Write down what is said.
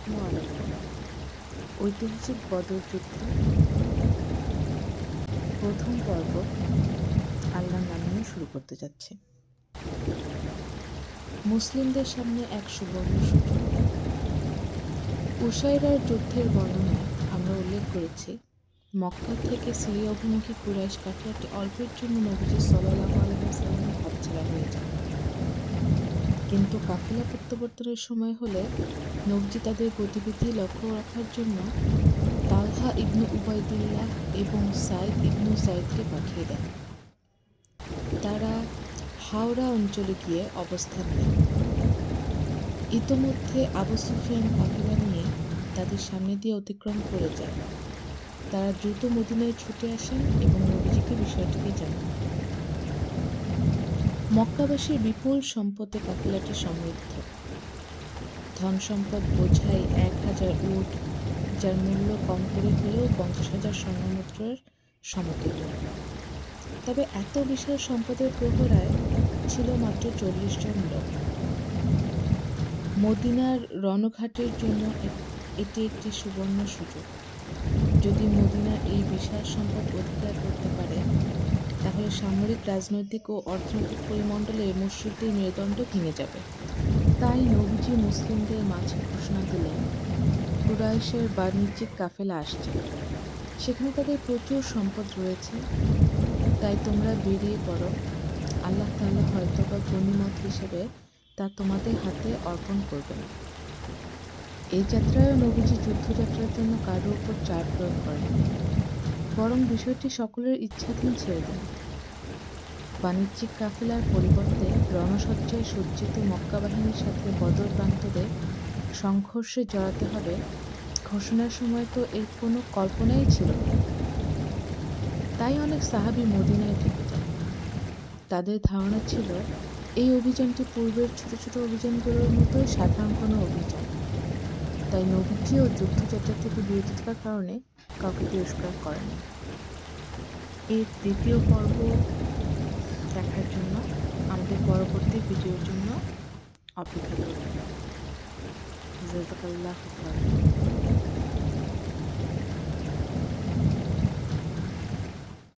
আসসালামু আলাইকুম। ঐতিহাসিক বদর যুদ্ধে প্রথম পর্ব আল্লাহর নাম নিয়ে শুরু করতে যাচ্ছি। মুসলিমদের সামনে এক সুবর্ণ সুযোগ। উসাইরার যুদ্ধের বর্ণনায় আমরা উল্লেখ করেছি, মক্কা থেকে সিরিয়া অভিমুখী কুরাইশ কাফেলাটি অল্পের জন্য নবীজি সাল্লাল্লাহু আলাইহি ওয়াসাল্লামের হাতছাড়া হয়ে যায়। কিন্তু কাফেলা প্রত্যাবর্তনের সময় হলে নবীজি তাদের গতিবিধি লক্ষ্য রাখার জন্য তালহা ইবনু উবাইদুল্লাহ এবং সাইদ ইবনু যায়েদকে পাঠিয়ে দেন। তারা হাওড়া অঞ্চলে গিয়ে অবস্থান নেন। ইতোমধ্যে আবু সুফিয়ান কাফেলা নিয়ে তাদের সামনে দিয়ে অতিক্রম করে যায়। তারা দ্রুত মদিনায় ছুটে আসেন এবং নবীজিকে বিষয়টিকে জানান। মক্কাবাসীর বিপুল সম্পদে কাফেলাটি সমৃদ্ধ। ধনসম্পদ বোঝাই ১,০০০ উট, যার মূল্য কম করে হলেও ৫০,০০০ স্বর্ণমুদ্রার সমতুল্য। তবে এত বিশাল সম্পদের প্রহরায় ছিল মাত্র ৪০ জন লোক। মদিনার রণঘাটের জন্য এটি একটি সুবর্ণ সুযোগ। যদি মদিনা এই বিশাল সম্পদ অধিকার করতে পারে, তাহলে সামরিক, রাজনৈতিক ও অর্থনৈতিক পরিমণ্ডলে মুশরিকদের মেরুদণ্ড ভেঙে যাবে। তাই নবীজি মুসলিমদের মাঝে ঘোষণা দিলেন, কুরাইশের বাণিজ্যিক কাফেলা আসছে। সেখানে তাদের প্রচুর সম্পদ রয়েছে, তাই তোমরা বেরিয়ে পড়ো। আল্লাহ তাআলা হয়তোবা গনিমত হিসেবে তা তোমাদের হাতে অর্পণ করবেন। এই যাত্রায়ও নবীজি যুদ্ধযাত্রার জন্য কারো উপর চাপ প্রয়োগ করেননি, বরং বিষয়টি সকলের ইচ্ছাধীন ছেড়ে দেন। বাণিজ্যিক কাফেলার পরিবর্তে রণসজ্জায় সজ্জিত মক্কা বাহিনীর সাথে বদর প্রান্তরে সংঘর্ষে জড়াতে হবে, ঘোষণার সময় তো এর কোনো কল্পনাই ছিল না। তাই অনেক সাহাবী মদিনায় থেকে যান। তাদের ধারণা ছিল, এই অভিযানটি পূর্বের ছোট ছোট অভিযানগুলোর মতোই সাধারণ কোনো অভিযান। তাই নবীজিও যুদ্ধযাত্রা থেকে বিরত থাকার কারণে কাউকে তিরস্কার করেননি। এর দ্বিতীয় পর্ব দেখার জন্য আমাদের পরবর্তী ভিডিওর জন্য অপেক্ষা করবেন। জাযাকাল্লাহু খায়রান।